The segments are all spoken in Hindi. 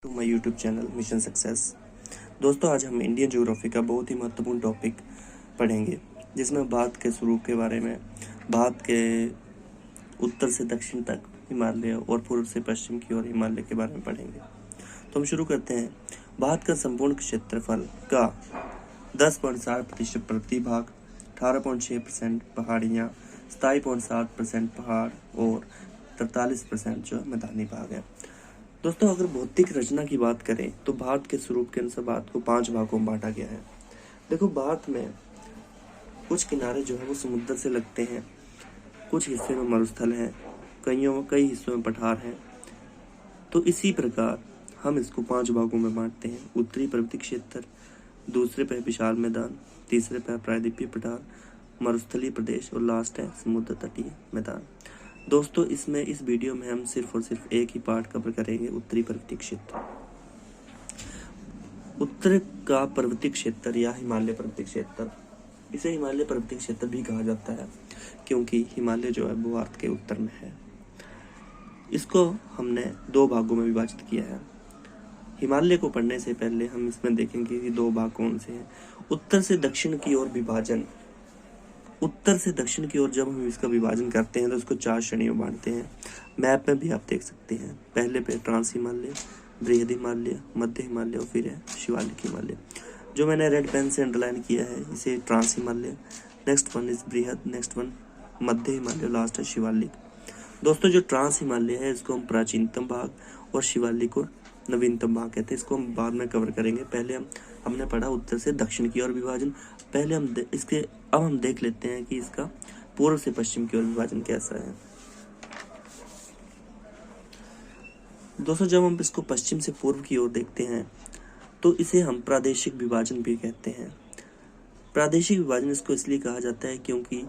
To my YouTube channel mission success. दोस्तों, आज हम इंडियन ज्योग्राफी का बहुत ही महत्वपूर्ण टॉपिक पढ़ेंगे, जिसमें भारत के स्वरूप के बारे में, भारत के उत्तर से दक्षिण तक हिमालय और पूर्व से पश्चिम की ओर हिमालय के बारे में पढ़ेंगे। तो हम शुरू करते हैं। भारत का संपूर्ण क्षेत्रफल का 10.7% पृथ्वी भाग, 18.6% पहाड़ियाँ, 27.7% पहाड़ और 43% जो मैदानी भाग है। दोस्तों, अगर भौतिक रचना की बात करें तो भारत के स्वरूप के अनुसार भारत को 5 भागों में बांटा गया है। देखो, भारत में कुछ किनारे जो है वो समुद्र से लगते हैं, कुछ हिस्से में मरुस्थल है, कई हिस्सों में पठार है। तो इसी प्रकार हम इसको 5 भागों में बांटते हैं। उत्तरी पर्वतीय क्षेत्र, दूसरे पे विशाल मैदान, तीसरे पे प्रायद्वीपीय पठार, मरुस्थलीय प्रदेश और लास्ट है समुद्र तटीय मैदान। दोस्तों, इस वीडियो में हम सिर्फ और सिर्फ एक ही पार्ट कवर करेंगे, उत्तरी पर्वतीय क्षेत्र। उत्तर का पर्वतीय क्षेत्र या हिमालय पर्वतीय क्षेत्र, इसे हिमालय पर्वतीय क्षेत्र भी कहा जाता है, क्योंकि हिमालय जो है वो भारत के उत्तर में है। इसको हमने 2 भागों में विभाजित किया है। हिमालय को पढ़ने से पहले हम इसमें देखेंगे कि 2 भाग कौन से हैं। उत्तर से दक्षिण की ओर विभाजन, उत्तर से दक्षिण की ओर जब हम इसका विभाजन करते हैं तो इसको 4 श्रेणियों में बांटते हैं। मैप में भी आप देख सकते हैं। पहले पे ट्रांस हिमालय, बृहद हिमालय, मध्य हिमालय और फिर है शिवालिक हिमालय। जो मैंने रेड पेन से अंडरलाइन किया है इसे trans Himalaya, next one is बृहद, नेक्स्ट वन मध्य हिमालय, लास्ट है शिवालिक। दोस्तों, जो ट्रांस हिमालय है इसको हम प्राचीनतम भाग और शिवालिक को नवीनतम भाग कहते हैं। इसको हम बाद में कवर करेंगे। पहले हमने पढ़ा उत्तर से दक्षिण की ओर विभाजन। पहले अब हम देख लेते हैं कि इसका पूर्व से पश्चिम की ओर विभाजन कैसा है। दोस्तों, जब हम इसको पश्चिम से पूर्व की ओर देखते हैं तो इसे हम प्रादेशिक विभाजन भी कहते हैं। प्रादेशिक विभाजन इसको इसलिए कहा जाता है क्योंकि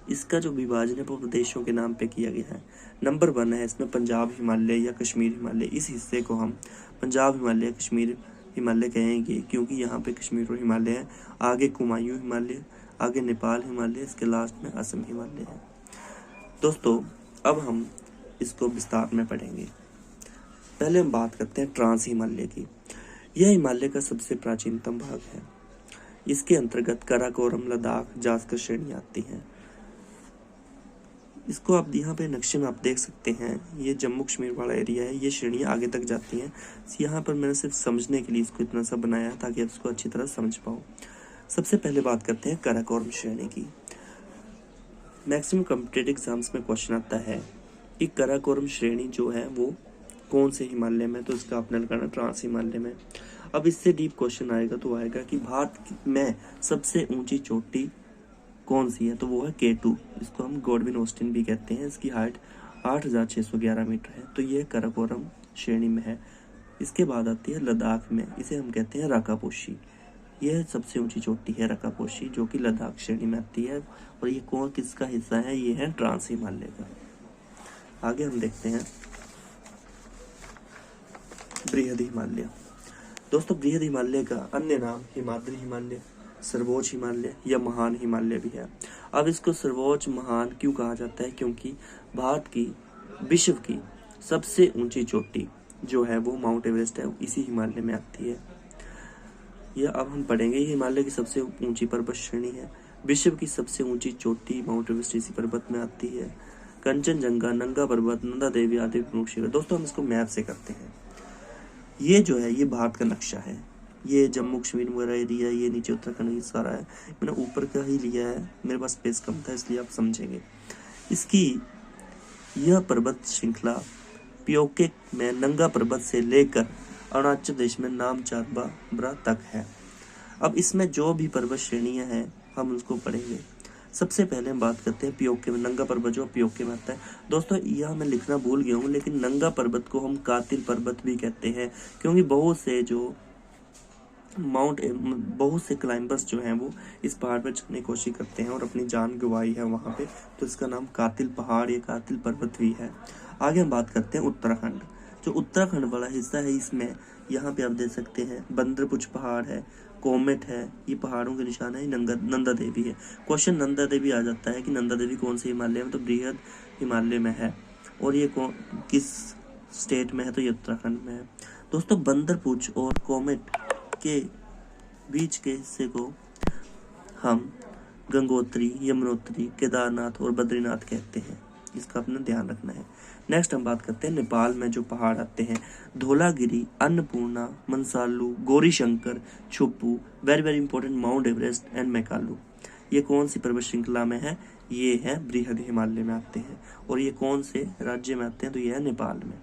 इसका जो विभाजन है वो प्रदेशों के नाम पे किया गया है। नंबर 1 है इसमें पंजाब हिमालय या कश्मीर हिमालय। इस हिस्से को हम पंजाब हिमालय, कश्मीर हिमालय कहेंगे, क्योंकि यहाँ पे कश्मीर और हिमालय है। आगे कुमायूं हिमालय, आगे नेपाल हिमालय, इसके लास्ट में असम हिमालय है। दोस्तों, अब हम इसको विस्तार में पढ़ेंगे। पहले हम बात करते हैं ट्रांस हिमालय की। यह हिमालय का सबसे प्राचीनतम भाग है। इसके अंतर्गत काराकोरम, लद्दाख, जास्कर श्रेणी आती है। इसको आप यहाँ पे नक्शे में आप देख सकते हैं, ये जम्मू कश्मीर वाला एरिया है। ये श्रेणियाँ आगे तक जाती हैं। यहाँ पर मैंने सिर्फ समझने के लिए इसको इतना सा बनाया ताकि आप इसको अच्छी तरह समझ पाओ। सबसे पहले बात करते हैं काराकोरम श्रेणी की। मैक्सिमम कॉम्पिटिटिव एग्जाम्स में क्वेश्चन आता है कि काराकोरम श्रेणी जो है वो कौन से हिमालय में, तो इसका आपने लगाना ट्रांस हिमालय में। अब इससे डीप क्वेश्चन आएगा तो आएगा कि भारत में सबसे ऊंची चोटी कौन सी है, तो वो है K2। इसको हम गॉडविन ऑस्टिन भी कहते हैं। इसकी हाइट 8611 मीटर है। तो ये काराकोरम श्रेणी में है। इसके बाद आती है लद्दाख में, इसे हम कहते हैं राकापोशी। यह सबसे ऊंची चोटी है राकापोशी, जो कि लद्दाख श्रेणी में आती है। और ये कौन किसका हिस्सा है, ये है ट्रांस हिमालय का। आगे हम देखते हैं बृहद हिमालय। दोस्तों, बृहद हिमालय का अन्य नाम हिमाद्री हिमालय, सर्वोच्च हिमालय या महान हिमालय भी है। अब इसको सर्वोच्च महान क्यों कहा जाता है, क्योंकि भारत की विश्व की सबसे ऊंची चोटी जो है वो माउंट एवरेस्ट है, इसी हिमालय में आती है। यह अब हम पढ़ेंगे। हिमालय की सबसे ऊंची पर्वत श्रेणी है। विश्व की सबसे ऊंची चोटी माउंट एवरेस्ट इसी पर्वत में आती है। कंचनजंगा, नंगा पर्वत, नंदा देवी आदि प्रमुख शिखर। दोस्तों, हम इसको मैप से करते हैं। ये जो है ये भारत का नक्शा है। ये जम्मू कश्मीर वगैरह एरिया, ये नीचे उत्तराखंड ये सारा है। मैंने ऊपर का ही लिया है, मेरे पास स्पेस कम था इसलिए आप समझेंगे। इसकी यह पर्वत श्रृंखला प्योके में नंगा पर्वत से लेकर अरुणाचल प्रदेश में नामचाबरा तक है। अब इसमें जो भी पर्वत श्रेणियां हैं हम उसको पढ़ेंगे। सबसे पहले हम बात करते हैं पीओके में। नंगा पर्वत जो पीओके में आता है। दोस्तों, यह मैं लिखना भूल गया हूँ, लेकिन नंगा पर्वत को हम कातिल पर्वत भी कहते हैं, क्योंकि बहुत से क्लाइंबर्स जो हैं वो इस पहाड़ पर चढ़ने की कोशिश करते हैं और अपनी जान गंवाई है वहाँ पे। तो इसका नाम कातिल पहाड़ या कातिल पर्वत भी है। आगे हम बात करते हैं उत्तराखंड। जो उत्तराखंड वाला हिस्सा है, इसमें यहाँ पे आप देख सकते हैं बंदरपुछ पहाड़ है, कोमेट है, ये पहाड़ों के निशान है। नंदा देवी है। क्वेश्चन नंदा देवी आ जाता है कि नंदा देवी कौन से हिमालय में, तो बृहद हिमालय में है। और ये किस स्टेट में है, तो ये उत्तराखंड में है। दोस्तों बंदरपूछ और कोमेट के बीच के हिस्से को हम गंगोत्री, यमुनोत्री, केदारनाथ और बद्रीनाथ कहते हैं। इसका अपना ध्यान रखना है। नेक्स्ट हम बात करते हैं नेपाल में जो पहाड़ आते हैं, धौलागिरी, अन्नपूर्णा, मनसालू, गौरीशंकर, छुप्पू, very very important, mount Everest and Makalu. ये कौन सी पर्वत श्रृंखला में है? ये है बृहद हिमालय में आते हैं। और ये कौन से राज्य में आते हैं? तो ये है नेपाल में,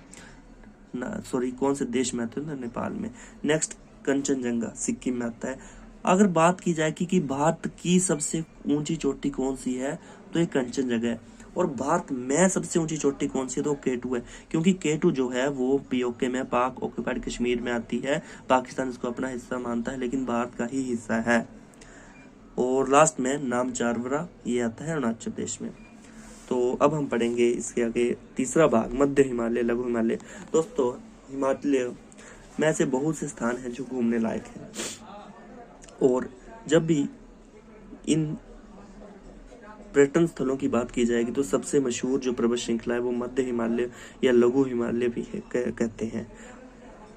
कौन से देश में आते हैं? तो नेपाल में। नेक्स्ट कंचनजंगा सिक्किम में आता है। अगर बात की जाए कि भारत की सबसे ऊंची चोटी कौन सी है, तो ये कंचनजंगा है। और भारत में सबसे ऊंची चोटी कौन सी है? तो K2 है, क्योंकि K2 जो है वो POK में, पाक ऑक्यूपाइड कश्मीर में आती है। पाकिस्तान इसको अपना हिस्सा मानता है, लेकिन भारत का ही हिस्सा है। और लास्ट में नामचारवरा, ये आता है अरुणाचल प्रदेश में। तो अब हम पढ़ेंगे इसके आगे तीसरा भाग, मध्य हिमालय, लघु हिमालय। दोस्तों हिमालय में ऐसे बहुत से स्थान हैं जो घूमने लायक हैं, और जब भी इन पर्यटन स्थलों की बात की जाएगी तो सबसे मशहूर जो पर्वत श्रृंखला है वो मध्य हिमालय या लघु हिमालय भी है, कहते हैं।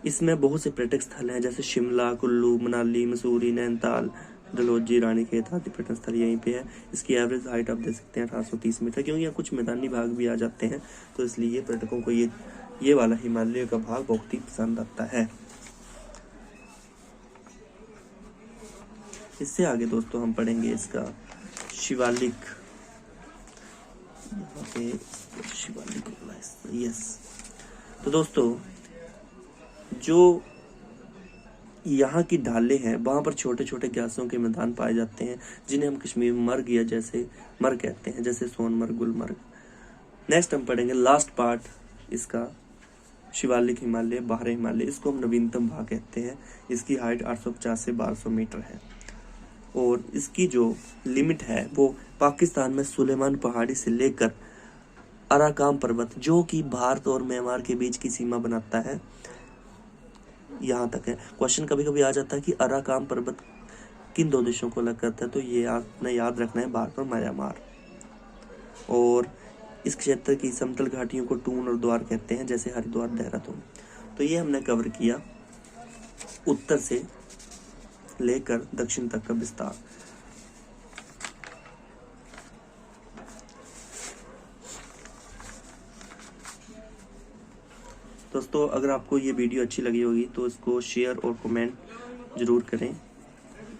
इसमें बहुत से पर्यटक स्थल हैं, जैसे शिमला, कुल्लू, मनाली, मसूरी, नैनीताल, डलहौजी, रानीखेत आदि पर्यटन स्थल यहीं पे है। इसकी एवरेज हाइट आप देख सकते हैं 1830 मीटर, क्योंकि यहाँ कुछ मैदानी भाग भी आ जाते हैं, तो इसलिए पर्यटकों को ये वाला हिमालय का भाग बहुत ही पसंद आता है। इससे आगे दोस्तों हम पढ़ेंगे इसका शिवालिक। यहाँ पे शिवालिक, यस। तो दोस्तों जो यहाँ की ढालें हैं वहाँ पर छोटे छोटे ग्यासों के मैदान पाए जाते हैं, जिन्हें हम कश्मीर में मर्ग या जैसे मर्ग कहते हैं, जैसे सोनमर्ग, गुलमर्ग। नेक्स्ट हम पढ़ेंगे लास्ट पार्ट इसका, शिवालिक हिमालय, बाहरी हिमालय। इसको हम नवीनतम भाग कहते हैं। इसकी हाइट 850 से 1200 मीटर है, और इसकी जो लिमिट है वो पाकिस्तान में सुलेमान पहाड़ी से लेकर अराकाम पर्वत, जो कि भारत और म्यांमार के बीच की सीमा बनाता है, यहाँ तक है। क्वेश्चन कभी कभी आ जाता है कि अराकाम पर्वत किन दो देशों को अलग करता है, तो ये आपने याद रखना है, भारत और म्यांमार। और इस क्षेत्र की समतल घाटियों को टून और द्वार कहते हैं, जैसे हरिद्वार, देहरादून। तो ये हमने कवर किया उत्तर से लेकर दक्षिण तक का विस्तार। दोस्तों अगर आपको ये वीडियो अच्छी लगी होगी तो इसको शेयर और कमेंट जरूर करें,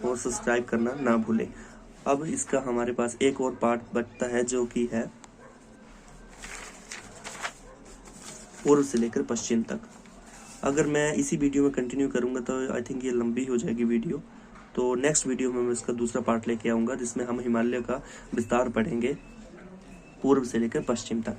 और सब्सक्राइब करना ना भूलें। अब इसका हमारे पास एक और पार्ट बचता है, जो कि है पूर्व से लेकर पश्चिम तक। अगर मैं इसी वीडियो में कंटिन्यू करूंगा तो आई थिंक ये लंबी हो जाएगी वीडियो। तो नेक्स्ट वीडियो में मैं इसका दूसरा पार्ट लेके आऊंगा, जिसमें हम हिमालय का विस्तार पढ़ेंगे पूर्व से लेकर पश्चिम तक।